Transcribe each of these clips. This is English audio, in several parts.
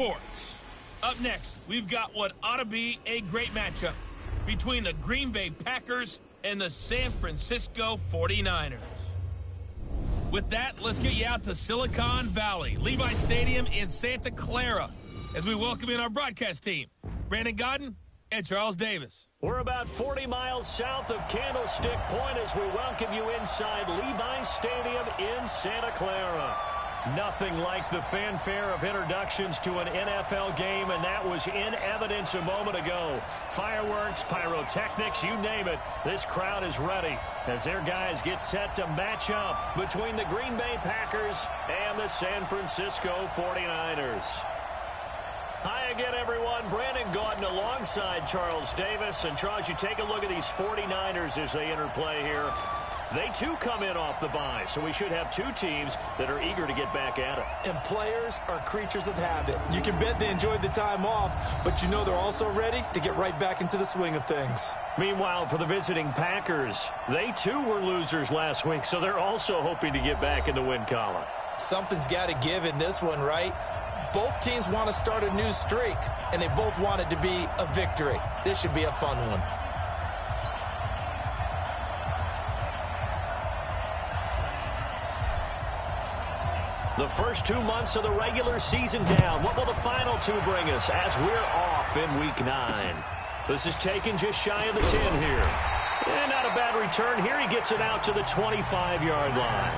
Sports. Up next, we've got what ought to be a great matchup between the Green Bay Packers and the San Francisco 49ers. With that, let's get you out to Silicon Valley, Levi Stadium in Santa Clara, as we welcome in our broadcast team, Brandon Godden and Charles Davis. We're about 40 miles south of Candlestick Point as we welcome you inside Levi Stadium in Santa Clara. Nothing like the fanfare of introductions to an NFL game, and that was in evidence a moment ago. Fireworks, pyrotechnics, you name it. This crowd is ready as their guys get set to match up between the Green Bay Packers and the San Francisco 49ers. Hi again, everyone. Brandon Gaudin alongside Charles Davis. And, Charles, you take a look at these 49ers as they interplay here. They, too, come in off the bye, so we should have two teams that are eager to get back at it. And players are creatures of habit. You can bet they enjoyed the time off, but you know they're also ready to get right back into the swing of things. Meanwhile, for the visiting Packers, they, too, were losers last week, so they're also hoping to get back in the win column. Something's got to give in this one, right? Both teams want to start a new streak, and they both want it to be a victory. This should be a fun one. The first 2 months of the regular season down. What will the final two bring us as we're off in Week 9? This is taken just shy of the 10 here. And not a bad return here. He gets it out to the 25-yard line.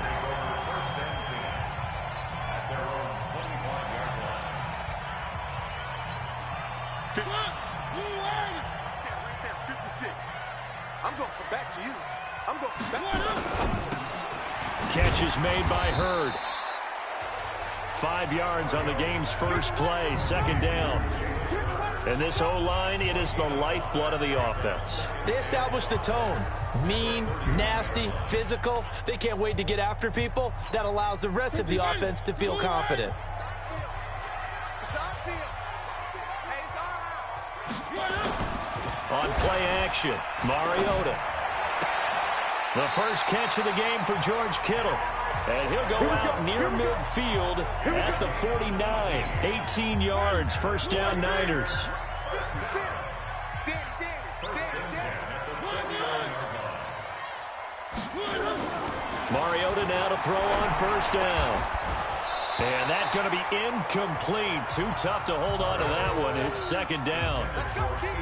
I'm going back to you. I'm going back. Catch is made by Hurd. 5 yards on the game's first play, second down. And this O-line, it is the lifeblood of the offense. They established the tone. Mean, nasty, physical. They can't wait to get after people. That allows the rest of the offense to feel confident. On play action, Mariota. The first catch of the game for George Kittle. And he'll go out near midfield at the 49. 18 yards, first down Niners. Mariota now to throw on first down. And that's going to be incomplete. Too tough to hold on to that one. It's second down.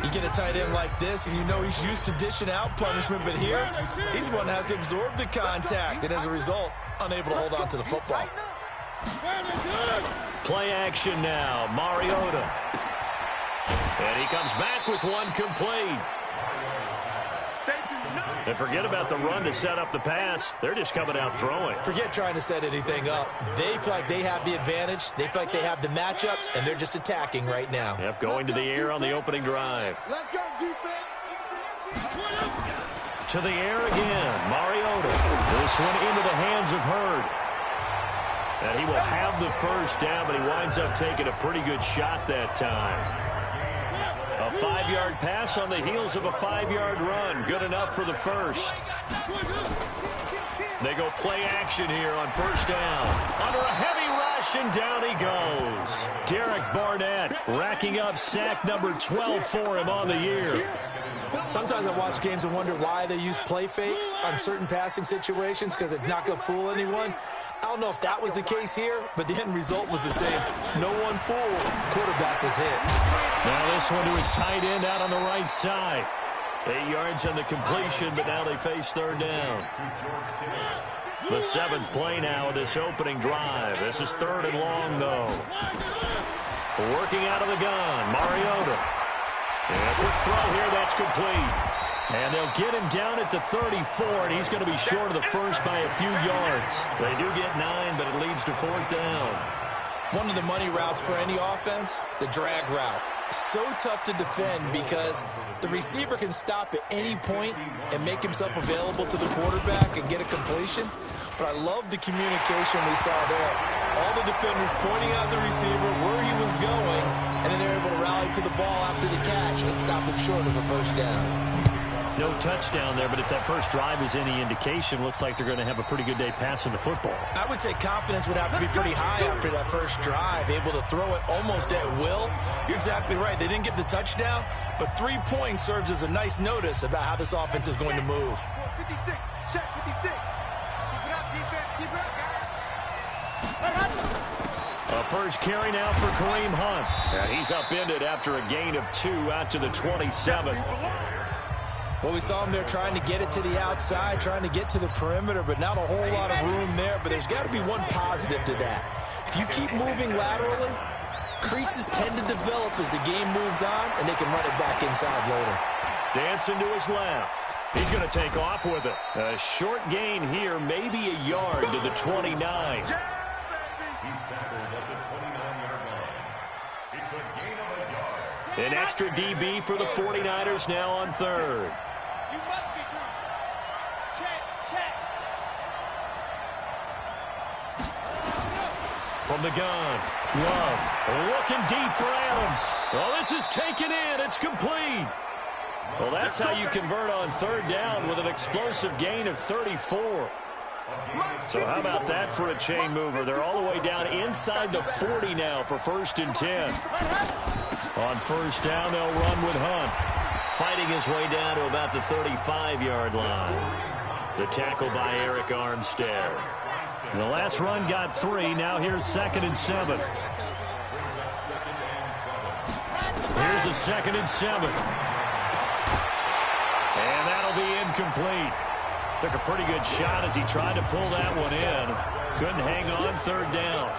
You get a tight end like this, and you know he's used to dishing out punishment, but here, he's one that has to absorb the contact, and as a result, unable to hold on to the football. Play action now, Mariota. And he comes back with one complete. And forget about the run to set up the pass. They're just coming out throwing. Forget trying to set anything up. They feel like they have the advantage. They feel like they have the matchups, and they're just attacking right now. Yep, going to the air on the opening drive. Let's go, defense. To the air again, Mariota. This one into the hands of Hurd. And he will have the first down, but he winds up taking a pretty good shot that time. A 5-yard pass on the heels of a 5-yard run. Good enough for the first. They go play action here on first down. Under a heavy rush, and down he goes. Derek Barnett racking up sack number 12 for him on the year. Sometimes I watch games and wonder why they use play fakes on certain passing situations, because it's not going to fool anyone. I don't know if that was the case here, but the end result was the same. No one fooled. Quarterback was hit. Now this one to his tight end out on the right side. 8 yards on the completion, but now they face third down. The 7th play now of this opening drive. This is third and long, though. Working out of the gun, Mariota. And a quick throw here, that's complete. And they'll get him down at the 34, and he's going to be short of the first by a few yards. They do get 9, but it leads to fourth down. One of the money routes for any offense, the drag route. So tough to defend because the receiver can stop at any point and make himself available to the quarterback and get a completion. But I love the communication we saw there. All the defenders pointing out the receiver where he was going, and then they're able to rally to the ball after the catch and stop him short of a first down. No touchdown there, but if that first drive is any indication, looks like they're going to have a pretty good day passing the football. I would say confidence would have to be pretty high after that first drive, able to throw it almost at will. You're exactly right. They didn't get the touchdown, but 3 points serves as a nice notice about how this offense is going to move. 56. Check 56. Keep it up, defense. Keep it up, guys. A first carry now for Kareem Hunt. And he's upended after a gain of 2 out to the 27. Well, we saw him there trying to get it to the outside, trying to get to the perimeter, but not a whole lot of room there. But there's got to be one positive to that. If you keep moving laterally, creases tend to develop as the game moves on, and they can run it back inside later. Dancing to his left. He's going to take off with it. A short gain here, maybe a yard to the 29. He's tackled at the 29-yard line. It's a gain of a yard. An extra DB for the 49ers now on third. You must be true. Check. From the gun, Love looking deep for Adams. Well, this is taken in. It's complete. Well, that's how you convert on third down with an explosive gain of 34. So how about that for a chain mover? They're all the way down inside the 40 now for 1st and 10. On first down, they'll run with Hunt, fighting his way down to about the 35-yard line. The tackle by Eric Armstead. The last run got 3. Now here's 2nd and 7. Here's a 2nd and 7. And that'll be incomplete. Took a pretty good shot as he tried to pull that one in. Couldn't hang on third down.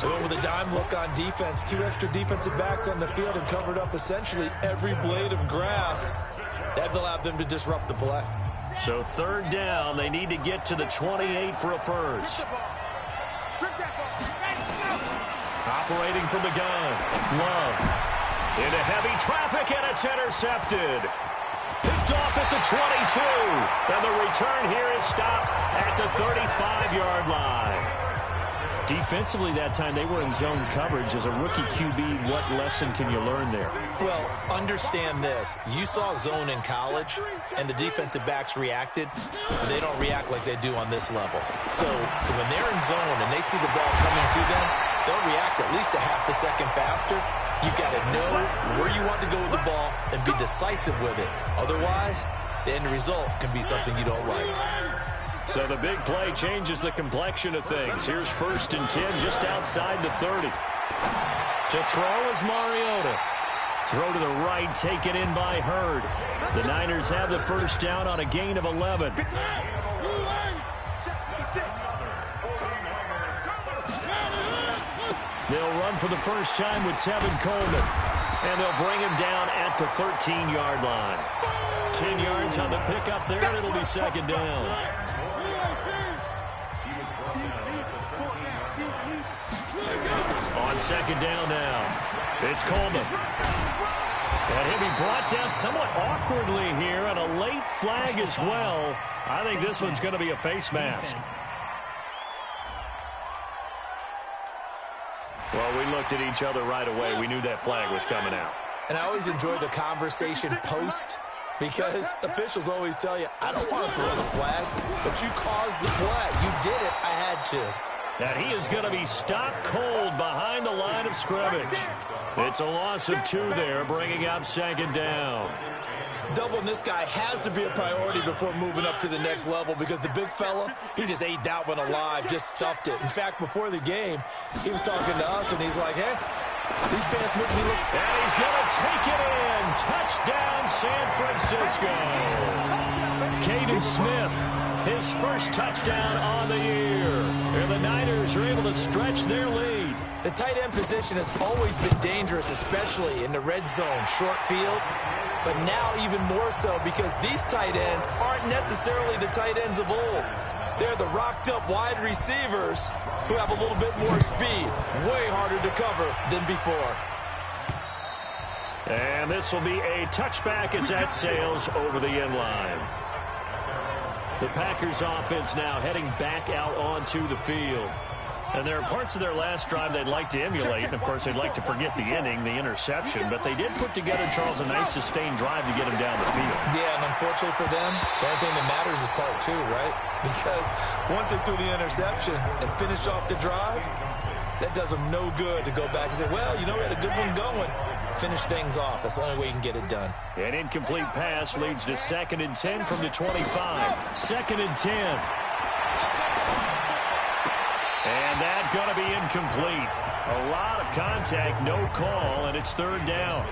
Going with a dime look on defense. 2 extra defensive backs on the field and covered up essentially every blade of grass. That allowed them to disrupt the play. So third down, they need to get to the 28 for a first. Operating from the gun. Love. Into heavy traffic, and it's intercepted. Picked off at the 22. And the return here is stopped at the 35-yard line. Defensively that time, they were in zone coverage. As a rookie QB, what lesson can you learn there? Well, understand this. You saw zone in college, and the defensive backs reacted, but they don't react like they do on this level. So when they're in zone and they see the ball coming to them, they'll react at least a half a second faster. You've got to know where you want to go with the ball and be decisive with it. Otherwise, the end result can be something you don't like. So the big play changes the complexion of things. Here's 1st and 10 just outside the 30. To throw is Mariota. Throw to the right, taken in by Hurd. The Niners have the first down on a gain of 11. They'll run for the first time with Tevin Coleman. And they'll bring him down at the 13-yard line. 10 yards on the pickup there, and it'll be 2nd down. On 2nd down now, it's Coleman. And he'll be brought down somewhat awkwardly here, and a late flag as well. I think this one's going to be a face mask. Well, we looked at each other right away. We knew that flag was coming out. And I always enjoy the conversation post, because officials always tell you, I don't want to throw the flag, but you caused the play. You did it. I had to. And he is going to be stopped cold behind the line of scrimmage. It's a loss of 2 there, bringing up 2nd down. Doubling this guy has to be a priority before moving up to the next level, because the big fella, he just ate that one alive, just stuffed it. In fact, before the game, he was talking to us, and he's like, hey, these pants make me look... And he's going to take it in. Touchdown, San Francisco. Caden Smith, his first touchdown on the year. And the Niners are able to stretch their lead. The tight end position has always been dangerous, especially in the red zone, short field. But now even more so, because these tight ends aren't necessarily the tight ends of old. They're the rocked-up wide receivers who have a little bit more speed. Way harder to cover than before. And this will be a touchback as that sails over the end line. The Packers offense now heading back out onto the field. And there are parts of their last drive they'd like to emulate, and of course they'd like to forget the inning, the interception, but they did put together, Charles, a nice sustained drive to get him down the field. Yeah, and unfortunately for them, the only thing that matters is part two, right? Because once they threw the interception and finished off the drive, that does them no good to go back and say, well, you know, we had a good one going. Finish things off. That's the only way you can get it done. An incomplete pass leads to 2nd and 10 from the 25. 2nd and 10. And that's going to be incomplete. A lot of contact, no call, and it's 3rd down.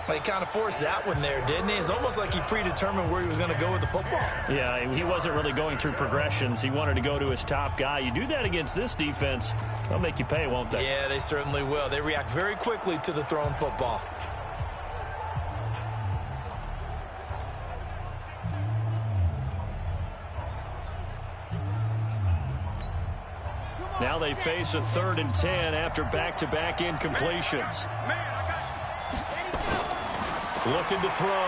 He kind of forced that one there, didn't he? It's almost like he predetermined where he was going to go with the football. Yeah, he wasn't really going through progressions. He wanted to go to his top guy. You do that against this defense, they'll make you pay, won't they? Yeah, they certainly will. They react very quickly to the thrown football. Now they face a 3rd and 10 after back-to-back incompletions. Looking to throw.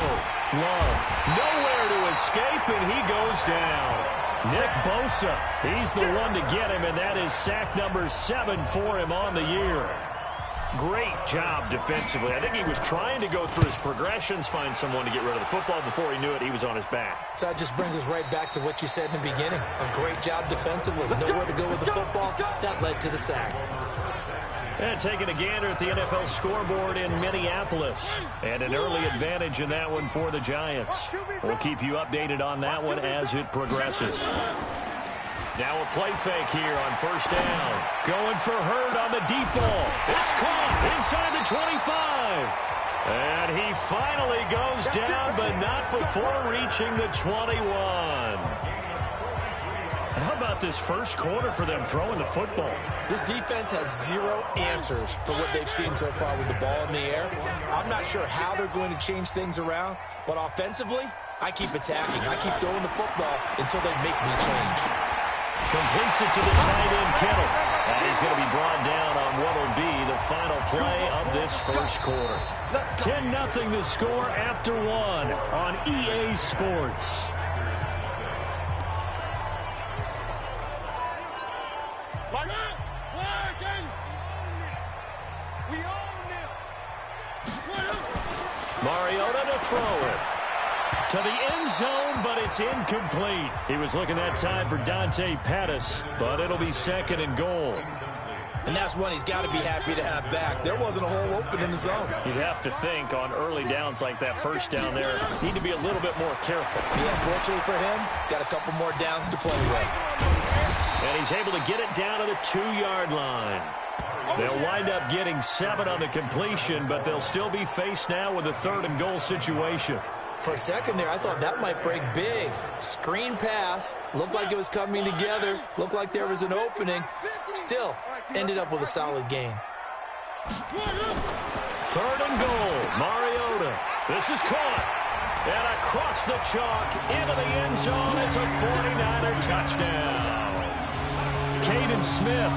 Love. Nowhere to escape, and he goes down. Nick Bosa, he's the one to get him, and that is sack number 7 for him on the year. Great job defensively. I think he was trying to go through his progressions, find someone to get rid of the football. Before he knew it, he was on his back. So that just brings us right back to what you said in the beginning. A great job defensively. Nowhere to go with the football. That led to the sack. And taking a gander at the NFL scoreboard in Minneapolis. And an early advantage in that one for the Giants. We'll keep you updated on that one as it progresses. Now a play fake here on 1st down. Going for Hurd on the deep ball. It's caught inside the 25. And he finally goes down, but not before reaching the 21. How about this first quarter for them throwing the football? This defense has zero answers for what they've seen so far with the ball in the air. I'm not sure how they're going to change things around, but offensively, I keep attacking. I keep throwing the football until they make me change. Completes it to the tight end, Kittle. And he's going to be brought down on what will be the final play of this first quarter. 10-0 the score after 1 on EA Sports. Mariota to throw it. To the end zone, but it's incomplete. He was looking that time for Dante Pettis, but it'll be 2nd and goal. And that's one he's got to be happy to have back. There wasn't a hole open in the zone. You'd have to think on early downs like that, 1st down there, need to be a little bit more careful. Yeah, unfortunately for him, got a couple more downs to play with. And he's able to get it down to the 2-yard line. They'll wind up getting 7 on the completion, but they'll still be faced now with a 3rd and goal situation. For a second there, I thought that might break big. Screen pass. Looked like it was coming together. Looked like there was an opening. Still, ended up with a solid game. 3rd and goal. Mariota. This is caught. And across the chalk into the end zone. It's a 49er touchdown. Caden Smith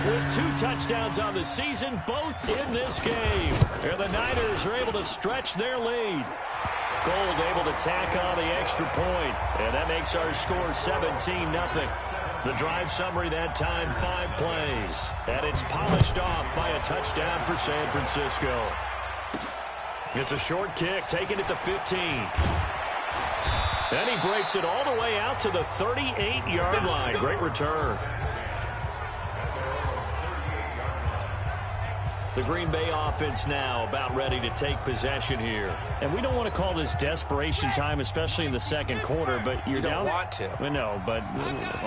with 2 touchdowns on the season, both in this game. And the Niners are able to stretch their lead. Gold able to tack on the extra point, and that makes our score 17-0. The drive summary that time, 5 plays, and it's polished off by a touchdown for San Francisco. It's a short kick, taking it to 15. Then he breaks it all the way out to the 38-yard line. Great return. The Green Bay offense now about ready to take possession here. And we don't want to call this desperation time, especially in the second quarter, but you're down. You don't want to. Well, no, but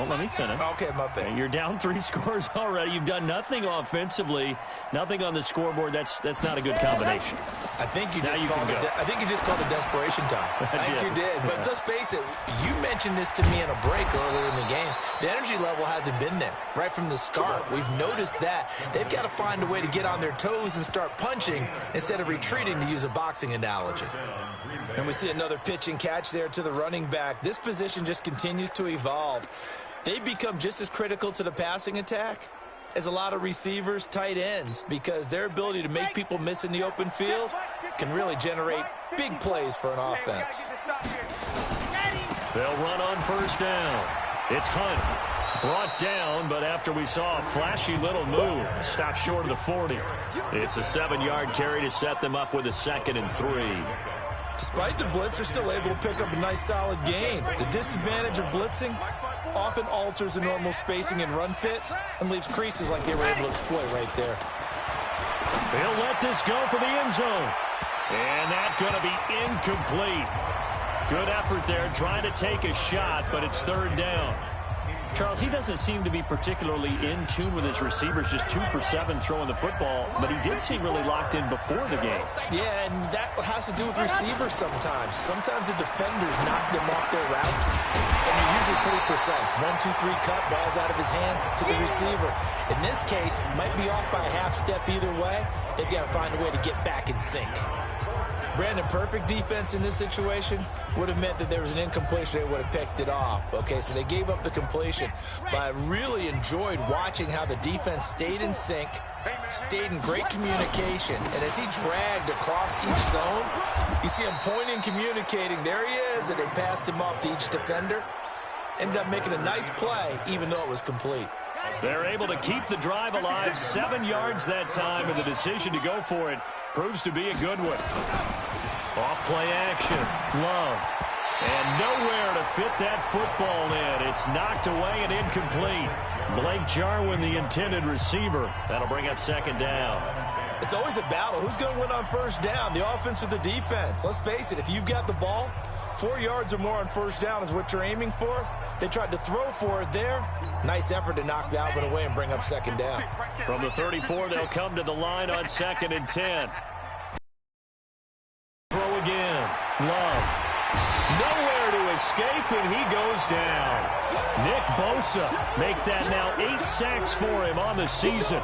let me finish. Okay, my bad. You're down 3 scores already. You've done nothing offensively, nothing on the scoreboard. That's not a good combination. I think you just called it. I think you just called it desperation time. I think you did. But let's face it. You mentioned this to me in a break earlier in the game. The energy level hasn't been there right from the start. We've noticed that they've got to find a way to get on their toes and start punching instead of retreating, to use a boxing analogy. And we see another pitch and catch there to the running back. This position just continues to evolve. They've become just as critical to the passing attack as a lot of receivers, tight ends, because their ability to make people miss in the open field can really generate big plays for an offense. They'll run on 1st down. It's Hunt. Brought down, but after we saw a flashy little move, stopped short of the 40. It's a 7-yard carry to set them up with a 2nd and 3. Despite the blitz, they're still able to pick up a nice solid gain. The disadvantage of blitzing often alters the normal spacing and run fits and leaves creases like they were able to exploit right there. He'll let this go for the end zone. And that's going to be incomplete. Good effort there, trying to take a shot, but it's 3rd down. Charles, he doesn't seem to be particularly in tune with his receivers, just 2 for 7 throwing the football, but he did seem really locked in before the game. Yeah, and that has to do with receivers sometimes. Sometimes the defenders knock them off their routes, and they're usually pretty precise. 1, 2, 3 cut, ball's out of his hands to the receiver. In this case, might be off by a half step either way. They've got to find a way to get back in sync. Brandon, perfect defense in this situation would have meant that there was an incompletion. They would have picked it off. Okay, so they gave up the completion. But I really enjoyed watching how the defense stayed in sync, stayed in great communication. And as he dragged across each zone, you see him pointing, communicating. There he is, and they passed him off to each defender. Ended up making a nice play, even though it was complete. They're able to keep the drive alive, 7 yards that time, and the decision to go for it proves to be a good one. Off-play action, Love. And nowhere to fit that football in. It's knocked away and incomplete. Blake Jarwin, the intended receiver. That'll bring up 2nd down. It's always a battle. Who's going to win on 1st down, the offense or the defense? Let's face it, if you've got the ball, 4 yards or more on 1st down is what you're aiming for. They tried to throw for it there. Nice effort to knock Alvin away and bring up 2nd down. From the 34, they'll come to the line on 2nd and 10. Throw again. Love. Nowhere to escape, and he goes down. Nick Bosa make that now 8 sacks for him on the season.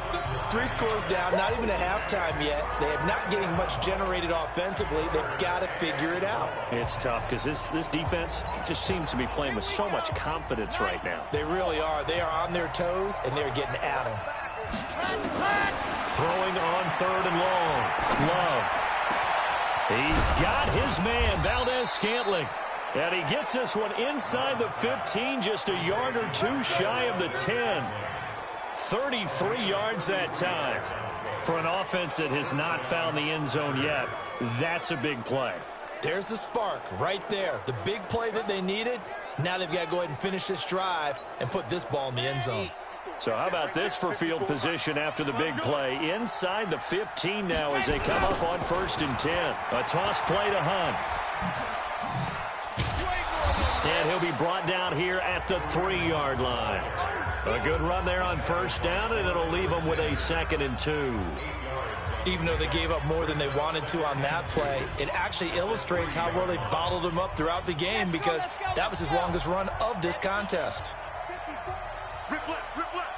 3 scores down, not even a halftime yet. They are not getting much generated offensively. They've got to figure it out. It's tough because this defense just seems to be playing with so much confidence right now. They really are. They are on their toes, and they're getting at them. Throwing on 3rd and long. Love. He's got his man, Valdez-Scantling. And he gets this one inside the 15, just a yard or 2 shy of the 10. 33 yards that time. For an offense that has not found the end zone yet, that's a big play. There's the spark right there. The big play that they needed. Now they've got to go ahead and finish this drive and put this ball in the end zone. So how about this for field position after the big play? Inside the 15 now as they come up on 1st and 10. A toss play to Hunt. And he'll be brought down here at the 3-yard line. A good run there on 1st down, and it'll leave them with a 2nd and 2. Even though they gave up more than they wanted to on that play, it actually illustrates how well they've bottled them up throughout the game because that was his longest run of this contest. Rip left, rip left.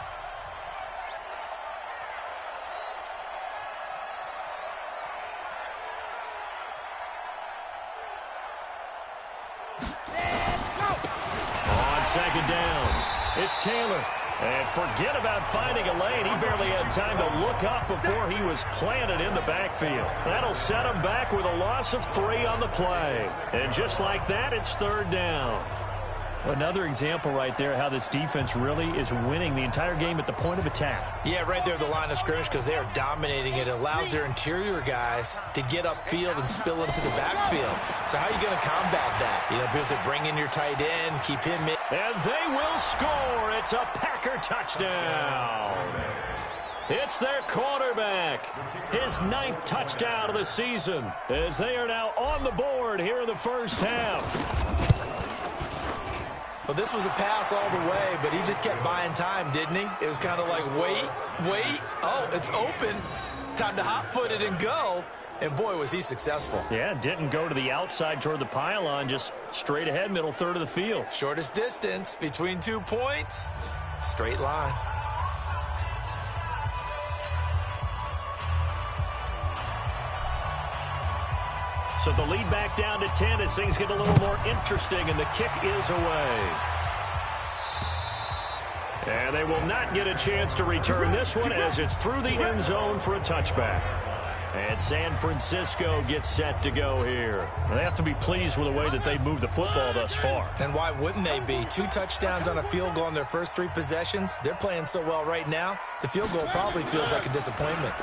On 2nd down, it's Taylor. And forget about finding a lane. He barely had time to look up before he was planted in the backfield. That'll set him back with a loss of 3 on the play. And just like that, it's 3rd down. Another example right there how this defense really is winning the entire game at the point of attack. Yeah, right there at the line of scrimmage because they are dominating it. It allows their interior guys to get upfield and spill into the backfield. So how are you going to combat that? You know, because they bring in your tight end, keep him in. And they will score. It's a Packer touchdown. It's their quarterback. His 9th touchdown of the season as they are now on the board here in the 1st half. Well, this was a pass all the way, but he just kept buying time, didn't he? It was kind of like, wait. Oh, it's open. Time to hot-foot it and go. And, boy, was he successful. Yeah, didn't go to the outside toward the pylon, just straight ahead, middle third of the field. Shortest distance between 2 points. Straight line. So the lead back down to 10 as things get a little more interesting, and the kick is away. And they will not get a chance to return this one as it's through the end zone for a touchback. And And San Francisco gets set to go here. They have to be pleased with the way that they've moved the football thus far. And why wouldn't they be? 2 touchdowns on a field goal in their first 3 possessions. They're playing so well right now, the field goal probably feels like a disappointment.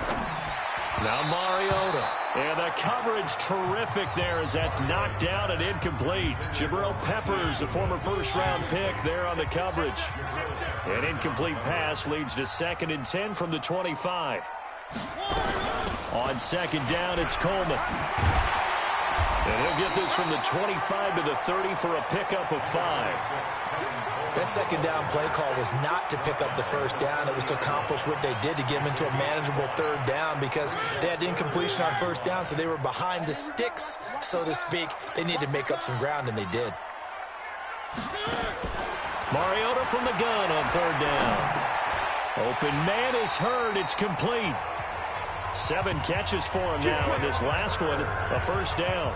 Now Mariota. And the coverage terrific there as that's knocked down and incomplete. Jabril Peppers, a former first-round pick there on the coverage. An incomplete pass leads to 2nd and 10 from the 25. On 2nd down, it's Coleman. And he'll get this from the 25 to the 30 for a pickup of 5. That 2nd down play call was not to pick up the 1st down. It was to accomplish what they did to get them into a manageable 3rd down because they had incompletion on 1st down, so they were behind the sticks, so to speak. They needed to make up some ground, and they did. Mariota from the gun on 3rd down. Open man is heard. It's complete. 7 catches for him now, and this last one, a 1st down.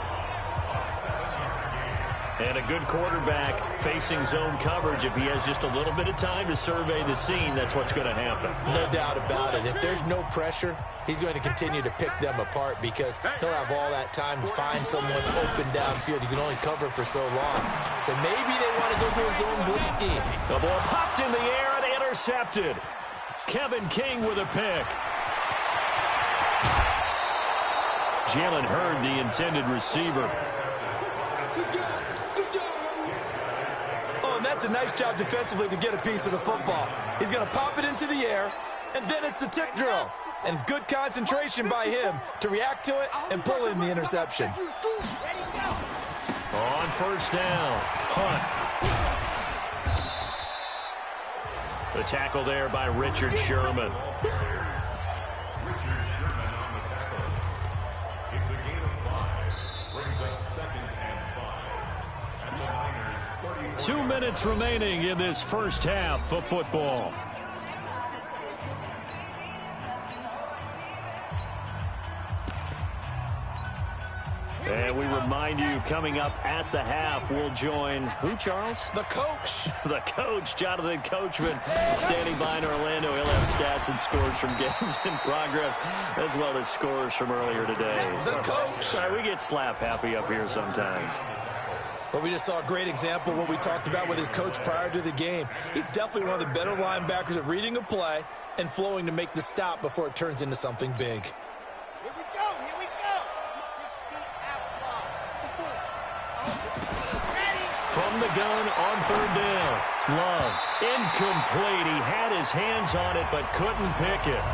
And a good quarterback facing zone coverage. If he has just a little bit of time to survey the scene, that's what's going to happen. No doubt about it. If there's no pressure, he's going to continue to pick them apart because he'll have all that time to find someone open downfield. You can only cover for so long. So maybe they want to go to a zone blitz scheme. The ball popped in the air and intercepted. Kevin King with a pick. Jalen Hurd, the intended receiver. Oh, and that's a nice job defensively to get a piece of the football. He's going to pop it into the air, and then it's the tip drill. And good concentration by him to react to it and pull in the interception. On 1st down, Hunt. The tackle there by Richard Sherman. Richard Sherman on the tackle. It's a gain of 5. Brings up 2nd and 5. And the Niners 2 minutes remaining in this first half of football. And we remind you, coming up at the half, we'll join who, Charles? The coach. The coach, Jonathan Coachman, standing by in Orlando. He'll have stats and scores from games in progress, as well as scores from earlier today. The coach. Sorry, we get slap happy up here sometimes. Well, we just saw a great example of what we talked about with his coach prior to the game. He's definitely one of the better linebackers at reading a play and flowing to make the stop before it turns into something big. Here we go. 16 outlaw. Ready. From the gun on 3rd down. Love. Incomplete. He had his hands on it but couldn't pick it.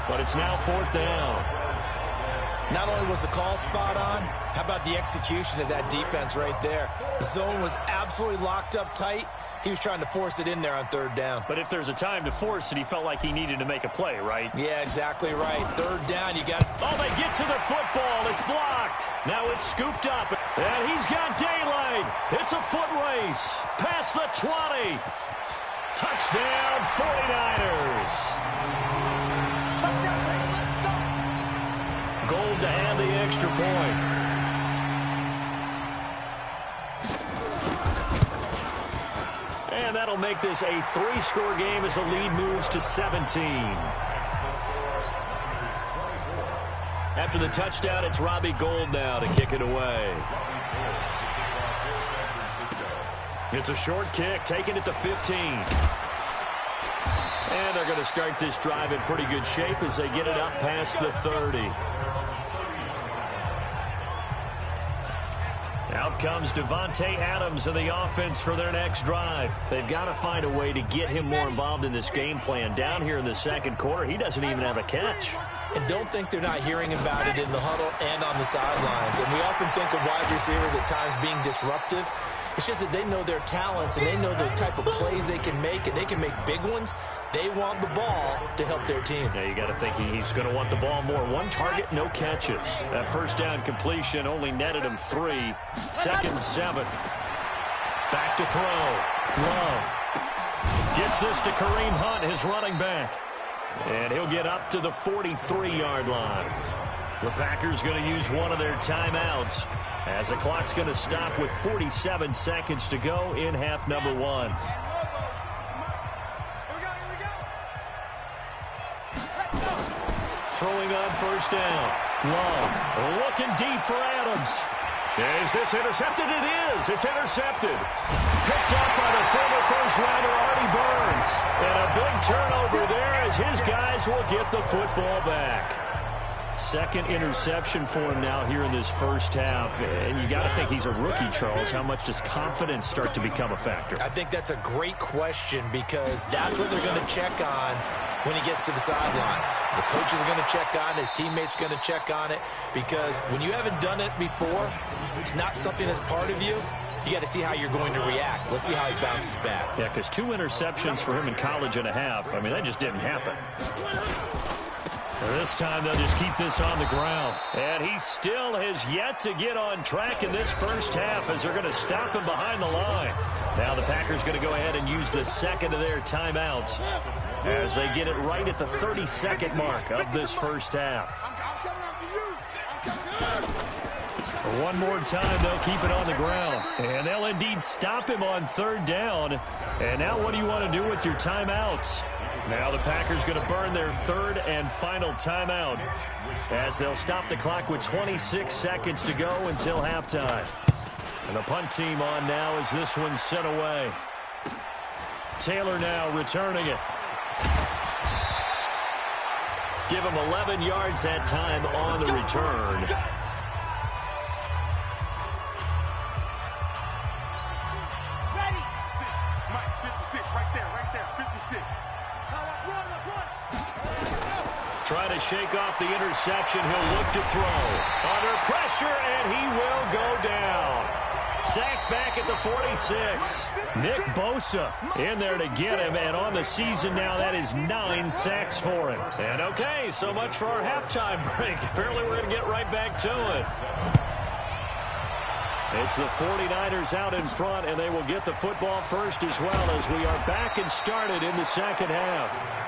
But it's now 4th down. Not only was the call spot on, how about the execution of that defense right there? The zone was absolutely locked up tight. He was trying to force it in there on 3rd down. But if there's a time to force it, he felt like he needed to make a play, right? Yeah, exactly right. 3rd down, you got... Oh, they get to the football. It's blocked. Now it's scooped up. And he's got daylight. It's a foot race. Past the 20. Touchdown, 49ers. Touchdown, baby. Let's go. Gold to add the extra point. And that'll make this a 3-score game as the lead moves to 17. After the touchdown, it's Robbie Gould now to kick it away. It's a short kick, taking it to 15. And they're going to start this drive in pretty good shape as they get it up past the 30. Out comes Devontae Adams in the offense for their next drive. They've got to find a way to get him more involved in this game plan. Down here in the 2nd quarter, he doesn't even have a catch. And don't think they're not hearing about it in the huddle and on the sidelines. And we often think of wide receivers at times being disruptive. It's just that they know their talents and they know the type of plays they can make, and they can make big ones. They want the ball to help their team. Now you got to think he's going to want the ball more. 1 target, no catches. That 1st down completion only netted him 3. 2nd and 7. Back to throw. Love gets this to Kareem Hunt, his running back. And he'll get up to the 43-yard line. The Packers going to use one of their timeouts as the clock's going to stop with 47 seconds to go in half number 1. Throwing on first down. Love looking deep for Adams. Is this intercepted? It is. It's intercepted. Picked up by the former first-rounder Artie Burns. And a big turnover there as his guys will get the football back. Second interception for him now here in this first half. And you got to think he's a rookie, Charles. How much does confidence start to become a factor? I think that's a great question because that's what they're going to check on when he gets to the sidelines. The coach is going to check on it. His teammates are going to check on it because when you haven't done it before, it's not something that's part of you. You got to see how you're going to react. Let's see how he bounces back. Yeah, because 2 interceptions for him in college and a half. I mean, that just didn't happen. This time they'll just keep this on the ground. And he still has yet to get on track in this first half as they're going to stop him behind the line. Now the Packers going to go ahead and use the second of their timeouts as they get it right at the 32nd mark of this first half. One more time, they'll keep it on the ground. And they'll indeed stop him on third down. And now what do you want to do with your timeouts? Now the Packers going to burn their third and final timeout as they'll stop the clock with 26 seconds to go until halftime. And the punt team on now as this one's sent away. Taylor now returning it. Give him 11 yards that time on the return. Trying to shake off the interception. He'll look to throw. Under pressure, and he will go down. Sacked back at the 46. Nick Bosa in there to get him, and on the season now, that is 9 sacks for him. And okay, so much for our halftime break. Apparently we're going to get right back to it. It's the 49ers out in front, and they will get the football first as well as we are back and started in the second half.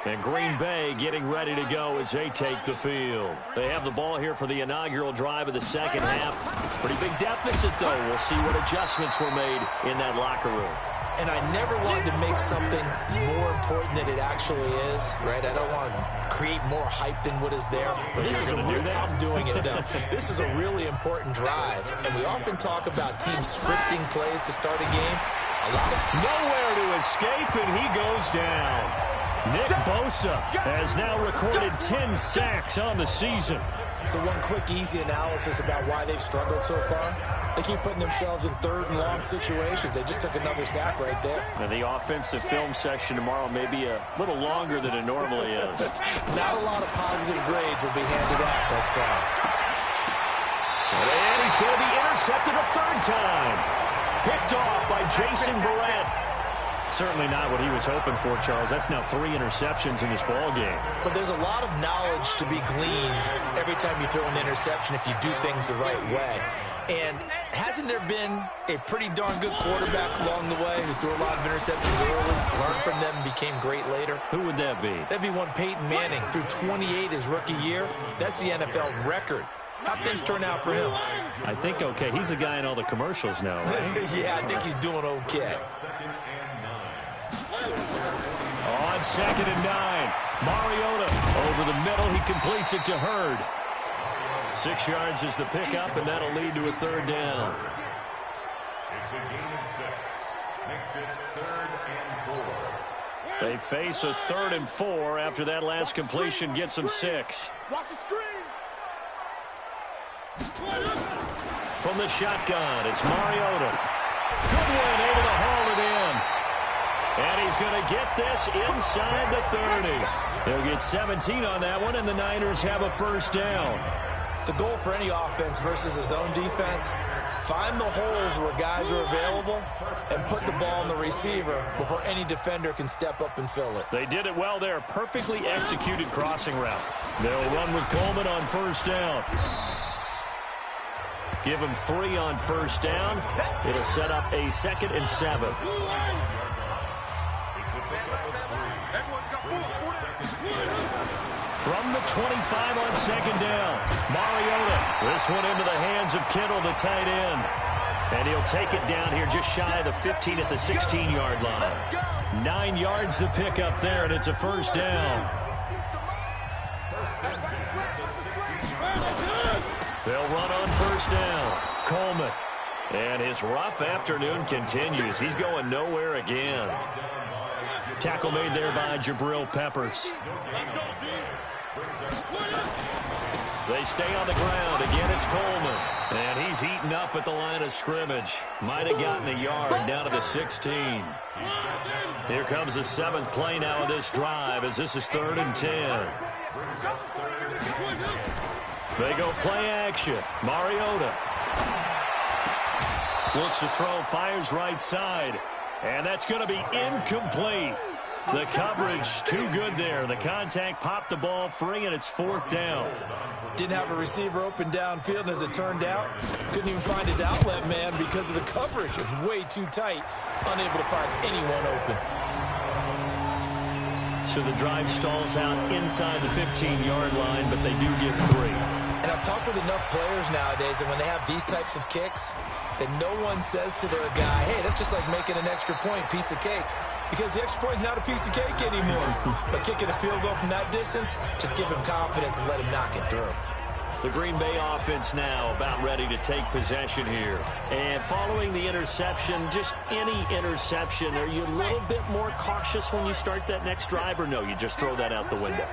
And Green Bay getting ready to go as they take the field. They have the ball here for the inaugural drive of the second half. Pretty big deficit, though. We'll see what adjustments were made in that locker room. And I never wanted to make something more important than it actually is, right? I don't want to create more hype than what is there. But this is I'm doing it, though. This is a really important drive. And we often talk about teams scripting plays to start a game. Nowhere to escape, and he goes down. Nick Bosa has now recorded 10 sacks on the season. So one quick, easy analysis about why they've struggled so far. They keep putting themselves in third and long situations. They just took another sack right there. And the offensive film session tomorrow may be a little longer than it normally is. Not a lot of positive grades will be handed out thus far. And he's going to be intercepted a third time. Picked off by Jason Verrett. Certainly not what he was hoping for, Charles. That's now 3 interceptions in this ball game. But there's a lot of knowledge to be gleaned every time you throw an interception if you do things the right way. And hasn't there been a pretty darn good quarterback along the way who threw a lot of interceptions early, learned from them, and became great later? Who would that be? That'd be one Peyton Manning. Threw 28 his rookie year. That's the NFL record. How'd things turn out for him? I think okay. He's a guy in all the commercials now, right? Yeah, I think he's doing okay. On 2nd and 9, Mariota over the middle. He completes it to Hurd. 6 yards is the pickup, and that'll lead to a third down. It's a gain of 6. Makes it 3rd and 4. They face a 3rd and 4 after that last completion gets them 6. Watch the screen. From the shotgun, it's Mariota. Goodwin able to haul it in. And he's going to get this inside the 30. They'll get 17 on that one, and the Niners have a first down. The goal for any offense versus a zone defense, find the holes where guys are available and put the ball on the receiver before any defender can step up and fill it. They did it well there. Perfectly executed crossing route. They'll run with Coleman on first down. Give him 3 on first down. It'll set up a 2nd and 7. From the 25 on 2nd down, Mariota. This one into the hands of Kittle, the tight end. And he'll take it down here just shy of the 15 at the 16-yard line. 9 yards to pick up there, and it's a first down. They'll run on first down. Coleman. And his rough afternoon continues. He's going nowhere again. Tackle made there by Jabril Peppers. They stay on the ground. Again, it's Coleman. And he's eaten up at the line of scrimmage. Might have gotten a yard down to the 16. Here comes the 7th play now of this drive as this is 3rd and 10. They go play action. Mariota looks to throw, fires right side. And that's going to be incomplete. The coverage too good there. The contact popped the ball free, and it's 4th down. Didn't have a receiver open downfield, and as it turned out, couldn't even find his outlet man because of the coverage. It was way too tight, unable to find anyone open. So the drive stalls out inside the 15-yard line, but they do get 3. And I've talked with enough players nowadays, and when they have these types of kicks, that no one says to their guy, hey, that's just like making an extra point, piece of cake. Because the extra point is not a piece of cake anymore. But kicking a field goal from that distance, just give him confidence and let him knock it through. The Green Bay offense now about ready to take possession here. And following the interception, just any interception, are you a little bit more cautious when you start that next drive, or no, you just throw that out the window?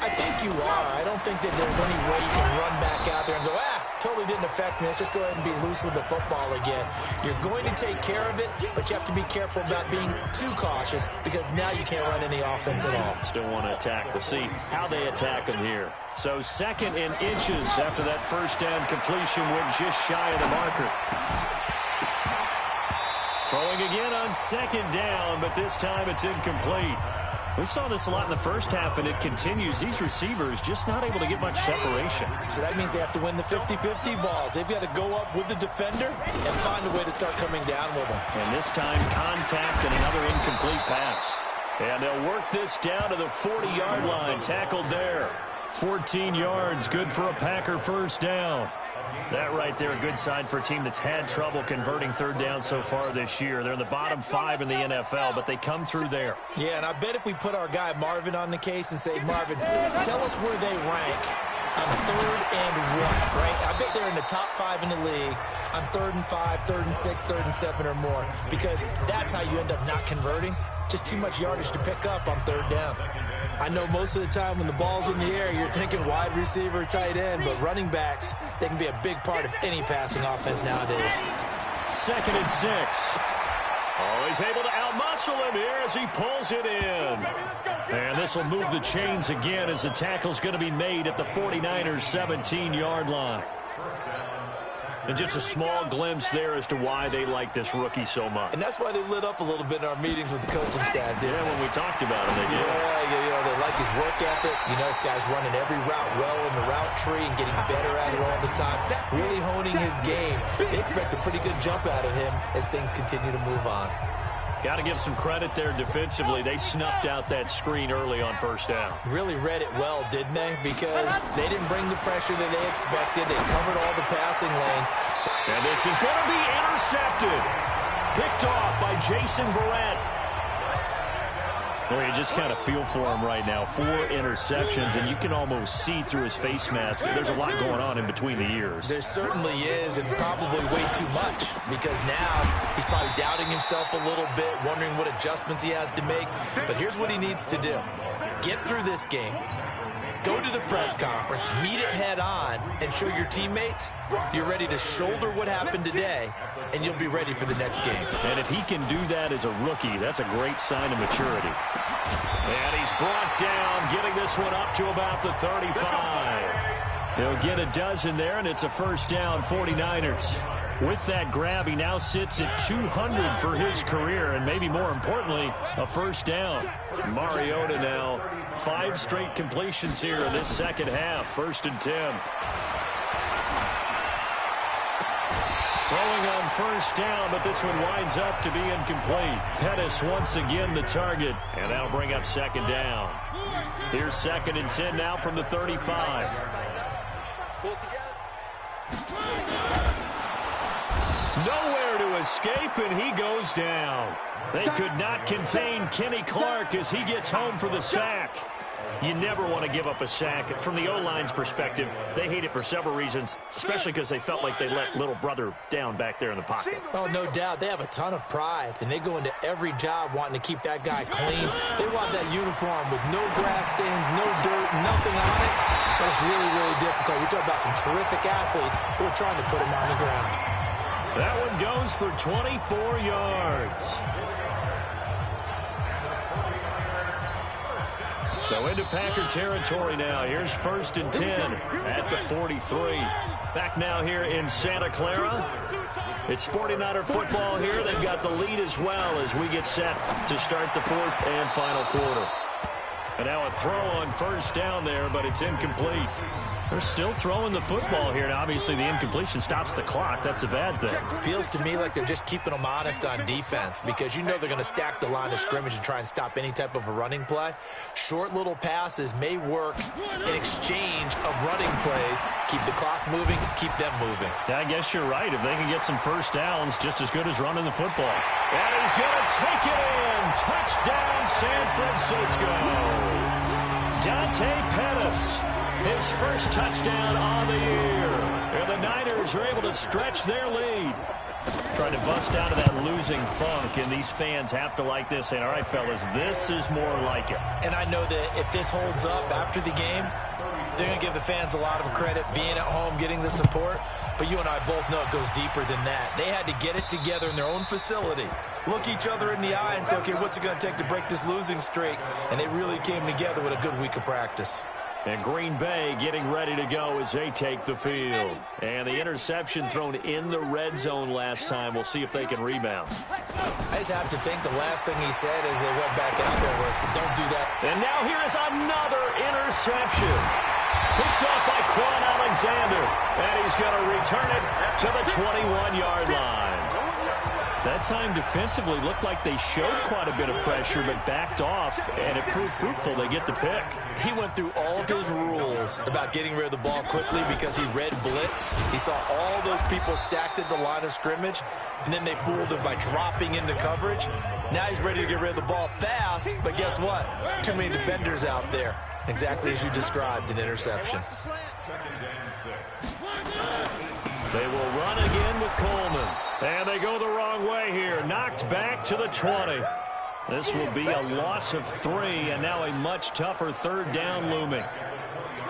I think you are. I don't think that there's any way you can run back out there and go, totally didn't affect me. Let's just go ahead and be loose with the football again. You're going to take care of it, but you have to be careful about being too cautious because now you can't run any offense at all. Still want to attack. We'll see how they attack them here. So 2nd and inches after that first down completion. We're just shy of the marker. Throwing again on 2nd down, but this time it's incomplete. We saw this a lot in the first half, and it continues. These receivers just not able to get much separation. So that means they have to win the 50-50 balls. They've got to go up with the defender and find a way to start coming down with them. And this time, contact and another incomplete pass. And they'll work this down to the 40-yard line. Tackled there. 14 yards, good for a Packer first down. That right there, a good sign for a team that's had trouble converting 3rd down so far this year. They're in the bottom 5 in the NFL, but they come through there. Yeah, and I bet if we put our guy Marvin on the case and say, Marvin, tell us where they rank on 3rd and 1, right? I bet they're in the top 5 in the league on 3rd and 5, 3rd and 6, 3rd and 7 or more, because that's how you end up not converting. Just too much yardage to pick up on 3rd down. I know most of the time when the ball's in the air, you're thinking wide receiver, tight end, but running backs, they can be a big part of any passing offense nowadays. 2nd and 6. Oh, he's able to outmuscle him here as he pulls it in. And this will move the chains again as the tackle's going to be made at the 49ers' 17-yard line. And just a small glimpse there as to why they like this rookie so much. And that's why they lit up a little bit in our meetings with the coaching staff, didn't when we talked about him, they did. Yeah, they like his work ethic. You know, this guy's running every route well in the route tree and getting better at it all the time. Really honing his game. They expect a pretty good jump out of him as things continue to move on. Got to give some credit there defensively. They snuffed out that screen early on first down. Really read it well, didn't they? Because they didn't bring the pressure that they expected. They covered all the passing lanes. And this is going to be intercepted. Picked off by Jason Verrett. Well, you just kind of feel for him right now. 4 interceptions, and you can almost see through his face mask. There's a lot going on in between the ears. There certainly is, and probably way too much, because now he's probably doubting himself a little bit, wondering what adjustments he has to make. But here's what he needs to do. Get through this game. Go to the press conference, meet it head on, and show your teammates you're ready to shoulder what happened today, and you'll be ready for the next game. And if he can do that as a rookie, that's a great sign of maturity. And he's brought down, getting this one up to about the 35. They'll get a dozen there, and it's a first down, 49ers. With that grab, he now sits at 200 for his career, and maybe more importantly, a first down. Mariota now, 5 straight completions here in this second half, 1st and 10. Throwing on first down, but this one winds up to be incomplete. Pettis once again the target, and that'll bring up 2nd down. Here's 2nd and 10 now from the 35. Nowhere to escape, and he goes down. They could not contain Kenny Clark as he gets home for the sack. You never want to give up a sack. From the O-line's perspective, they hate it for several reasons, especially because they felt like they let little brother down back there in the pocket. Oh, no doubt. They have a ton of pride, and they go into every job wanting to keep that guy clean. They want that uniform with no grass stains, no dirt, nothing on it. But it's really, really difficult. You're talking about some terrific athletes who are trying to put him on the ground. That one goes for 24 yards. So into Packer territory now. Here's 1st and 10 at the 43. Back now here in Santa Clara. It's 49er football here. They've got the lead as well as we get set to start the 4th and final quarter. And now a throw on 1st down there, but it's incomplete. They're still throwing the football here. Now, obviously, the incompletion stops the clock. That's a bad thing. Feels to me like they're just keeping them honest on defense because you know they're going to stack the line of scrimmage and try and stop any type of a running play. Short little passes may work in exchange of running plays. Keep the clock moving, keep them moving. I guess you're right. If they can get some 1st downs, just as good as running the football. And he's going to take it in. Touchdown, San Francisco. Dante Pettis. His 1st touchdown on the year. And the Niners are able to stretch their lead. Trying to bust out of that losing funk, and these fans have to like this. And all right, fellas, this is more like it. And I know that if this holds up after the game, they're going to give the fans a lot of credit being at home, getting the support. But you and I both know it goes deeper than that. They had to get it together in their own facility, look each other in the eye and say, okay, what's it going to take to break this losing streak? And they really came together with a good week of practice. And Green Bay getting ready to go as they take the field. And the interception thrown in the red zone last time. We'll see if they can rebound. I just have to think the last thing he said as they went back out there was, don't do that. And now here is another interception. Picked off by Quan Alexander. And he's going to return it to the 21-yard line. That time defensively looked like they showed quite a bit of pressure but backed off, and it proved fruitful. They get the pick. He went through all of his rules about getting rid of the ball quickly because he read blitz. He saw all those people stacked at the line of scrimmage, and then they fooled him by dropping into coverage. Now he's ready to get rid of the ball fast, but guess what? Too many defenders out there. Exactly as you described, an interception. They will run again with Coleman. And they go the wrong way here. Knocked back to the 20. This will be a loss of 3, and now a much tougher 3rd down looming.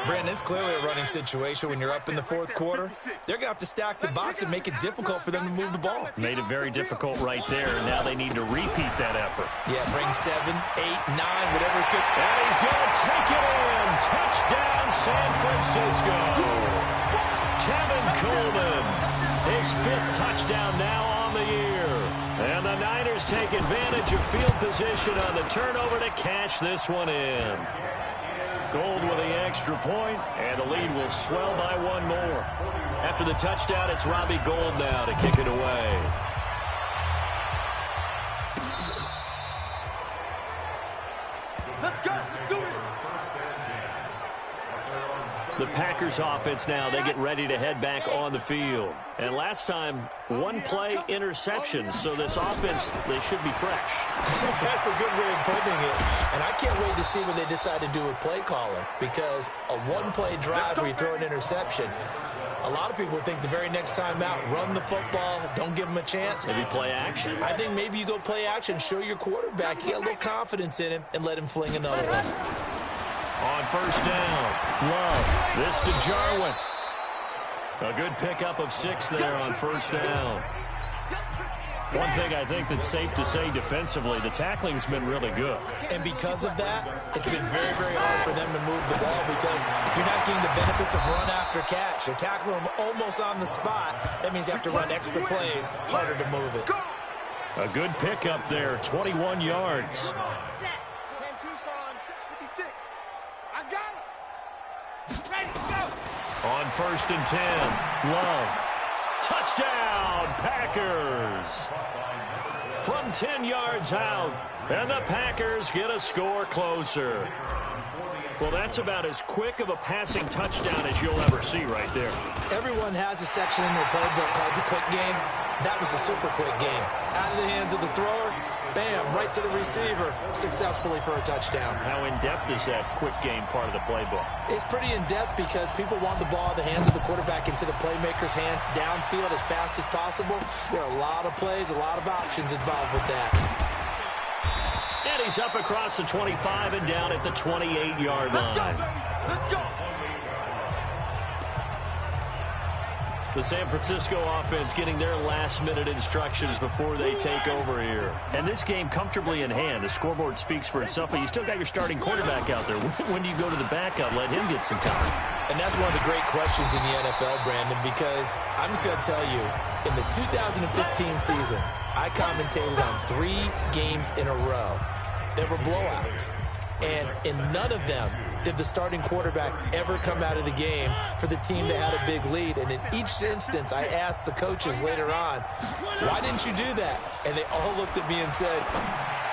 Brandon, it's clearly a running situation when you're up in the 4th quarter. They're going to have to stack the box and make it difficult for them to move the ball. Made it very difficult right there. Now they need to repeat that effort. Yeah, bring 7, 8, 9, whatever's good. And he's going to take it in. Touchdown, San Francisco. Tevin Coleman. His 5th touchdown now on the year. And the Niners take advantage of field position on the turnover to cash this one in. Gold with the extra point, and the lead will swell by 1 more. After the touchdown, it's Robbie Gould now to kick it away. Let's go. Let's do it. The Packers offense now, they get ready to head back on the field. And last time, 1 play interception, so this offense, they should be fresh. That's a good way of putting it. And I can't wait to see what they decide to do with play calling, because a 1-play drive where you throw an interception, a lot of people think the very next time out, run the football, don't give them a chance. Maybe play action? I think maybe you go play action, show your quarterback, you get a little confidence in him, and let him fling another one. On 1st down, Love. This to Jarwin. A good pickup of 6 there on 1st down. One thing I think that's safe to say defensively, the tackling's been really good. And because of that, it's been very, very hard for them to move the ball because you're not getting the benefits of run after catch. They're tackling them almost on the spot. That means you have to run extra plays, harder to move it. A good pickup there, 21 yards. On 1st and 10, Love. Touchdown, Packers. From 10 yards out, and the Packers get a score closer. Well, that's about as quick of a passing touchdown as you'll ever see right there. Everyone has a section in their playbook called the quick game. That was a super quick game. Out of the hands of the thrower, bam, right to the receiver, successfully for a touchdown. How in-depth is that quick game part of the playbook? It's pretty in-depth because people want the ball in the hands of the quarterback into the playmaker's hands downfield as fast as possible. There are a lot of plays, a lot of options involved with that. And he's up across the 25 and down at the 28-yard line. Let's go. The San Francisco offense getting their last-minute instructions before they take over here. And this game comfortably in hand. The scoreboard speaks for itself, but you still got your starting quarterback out there. When do you go to the backup, let him get some time? And that's one of the great questions in the NFL, Brandon, because I'm just going to tell you, in the 2015 season, I commentated on 3 games in a row. They were blowouts. And in none of them did the starting quarterback ever come out of the game for the team that had a big lead. And in each instance, I asked the coaches later on, why didn't you do that? And they all looked at me and said,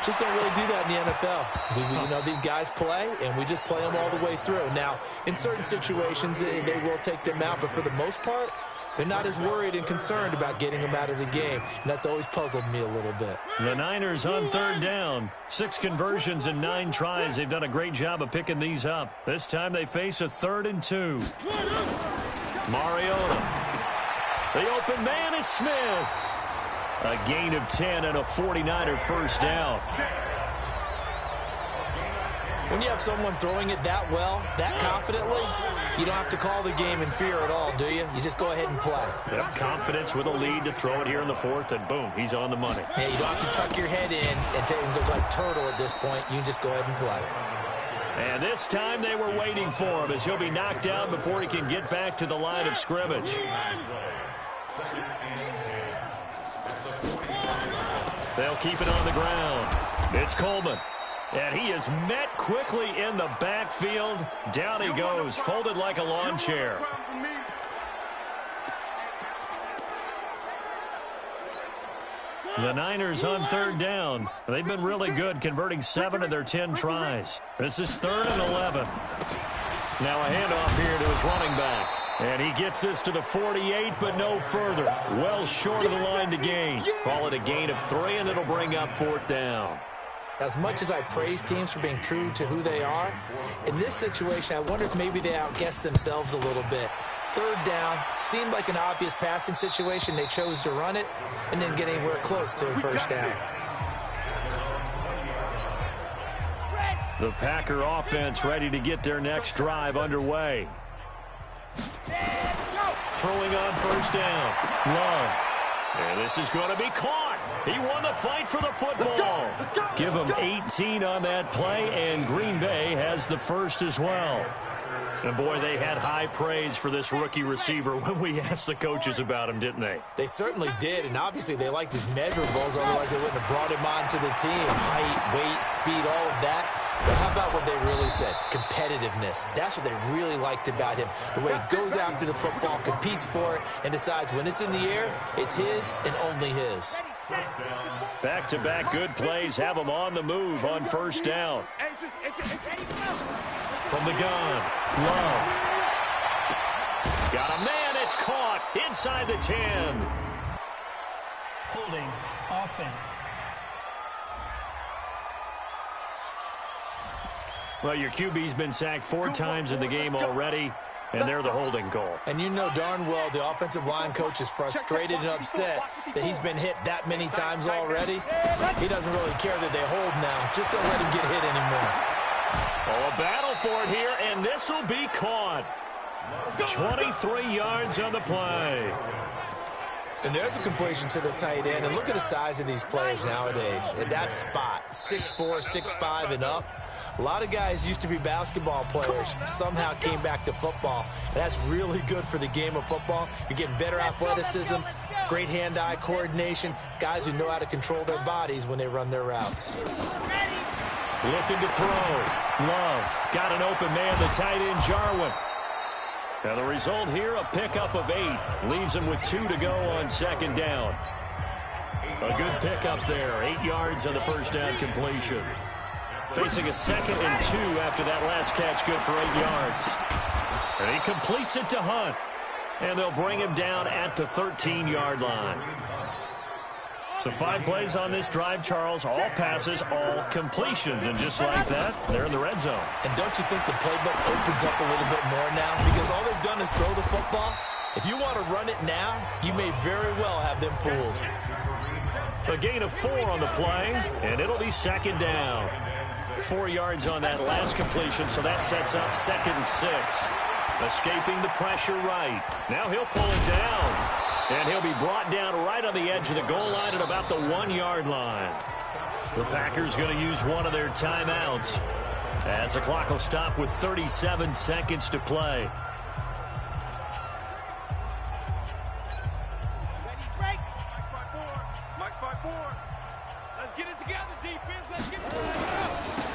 just don't really do that in the NFL. You know, these guys play, and we just play them all the way through. Now, in certain situations, they will take them out, but for the most part, they're not as worried and concerned about getting them out of the game, and that's always puzzled me a little bit. The Niners on third down. 6 conversions and 9 tries. They've done a great job of picking these up. This time they face a 3rd and 2. Mariota. The open man is Smith. A gain of 10 and a 49er first down. When you have someone throwing it that well, that confidently, you don't have to call the game in fear at all, do you? You just go ahead and play. Yep, confidence with a lead to throw it here in the 4th, and boom, he's on the money. Yeah, you don't have to tuck your head in and take and go like turtle at this point. You can just go ahead and play. And this time they were waiting for him as he'll be knocked down before he can get back to the line of scrimmage. They'll keep it on the ground. It's Coleman. And he is met quickly in the backfield. Down he goes, folded like a lawn chair. The Niners on third down. They've been really good, converting 7 of their 10 tries. This is 3rd and 11. Now a handoff here to his running back. And he gets this to the 48, but no further. Well short of the line to gain. Call it a gain of 3, and it'll bring up 4th down. As much as I praise teams for being true to who they are, in this situation, I wonder if maybe they outguessed themselves a little bit. 3rd down, seemed like an obvious passing situation. They chose to run it and didn't get anywhere close to a first down. The Packer offense ready to get their next drive underway. Throwing on first down. Love. And this is going to be caught. He won the fight for the football. Give him 18 on that play, and Green Bay has the first as well. And, boy, they had high praise for this rookie receiver when we asked the coaches about him, didn't they? They certainly did, and obviously they liked his measurables. Otherwise, they wouldn't have brought him onto the team. Height, weight, speed, all of that. But how about what they really said? Competitiveness. That's what they really liked about him. The way he goes after the football, competes for it, and decides when it's in the air, it's his and only his. Back-to-back good plays have him on the move on first down. From the gun, Love. Got a man, it's caught inside the 10. Holding offense. Well, your QB's been sacked 4 times in the game already, and they're the holding call. And you know darn well the offensive line coach is frustrated and upset that he's been hit that many times already. He doesn't really care that they hold now. Just don't let him get hit anymore. Oh, a battle for it here, and this will be caught. 23 yards on the play. And there's a completion to the tight end. And look at the size of these players nowadays. At that spot, 6'4", 6'5", and up. A lot of guys used to be basketball players, somehow came back to football. And that's really good for the game of football. You're getting better athleticism, great hand-eye coordination, guys who know how to control their bodies when they run their routes. Looking to throw. Love got an open man, the tight end, Jarwin. Now the result here, a pickup of 8. Leaves him with 2 to go on second down. A good pickup there. 8 yards on the first down completion. Facing a 2nd and 2 after that last catch, good for 8 yards. And he completes it to Hunt. And they'll bring him down at the 13-yard line. So 5 plays on this drive, Charles. All passes, all completions. And just like that, they're in the red zone. And don't you think the playbook opens up a little bit more now? Because all they've done is throw the football. If you want to run it now, you may very well have them fooled. A gain of 4 on the play, and it'll be second down. 4 yards on that last completion, so that sets up 2nd and 6. Escaping the pressure right. Now he'll pull it down. And he'll be brought down right on the edge of the goal line at about the 1-yard line. The Packers going to use one of their timeouts as the clock will stop with 37 seconds to play. Ready, break. Mike 5-4. Let's get it together, defense. Let's get it together.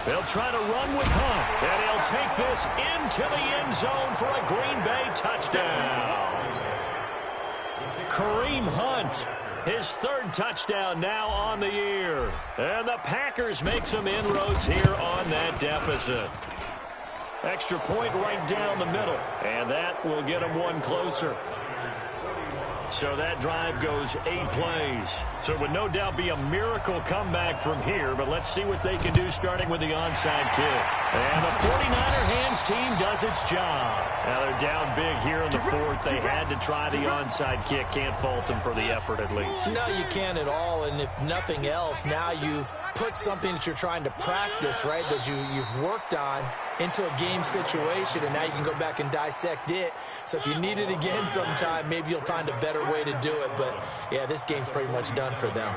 They'll try to run with Hunt. And he'll take this into the end zone for a Green Bay touchdown. Kareem Hunt, his 3rd touchdown now on the year. And the Packers make some inroads here on that deficit. Extra point right down the middle. And that will get them one closer. So that drive goes 8 plays. So it would no doubt be a miracle comeback from here, but let's see what they can do starting with the onside kick. And the 49er hands team does its job. Now they're down big here in the 4th. They had to try the onside kick. Can't fault them for the effort at least. No, you can't at all, and if nothing else, now you've put something that you're trying to practice, right, that you've worked on into a game situation, and now you can go back and dissect it. So if you need it again sometime, maybe you'll find a better way to do it. But, yeah, this game's pretty much done for them.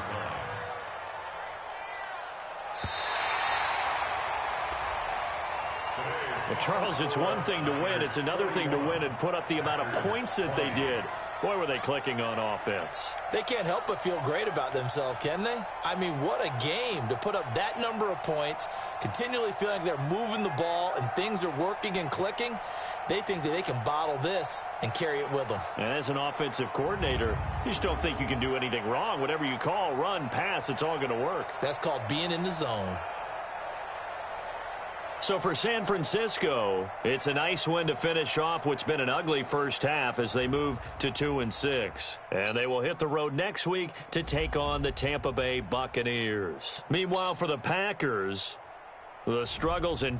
Well, Charles, it's one thing to win. It's another thing to win and put up the amount of points that they did. Boy, were they clicking on offense. They can't help but feel great about themselves, can they? I mean, what a game to put up that number of points, continually feeling like they're moving the ball and things are working and clicking. They think that they can bottle this and carry it with them. And as an offensive coordinator, you just don't think you can do anything wrong. Whatever you call, run, pass, it's all going to work. That's called being in the zone. So for San Francisco, it's a nice win to finish off what's been an ugly first half as they move to 2-6. And they will hit the road next week to take on the Tampa Bay Buccaneers. Meanwhile, for the Packers, the struggles in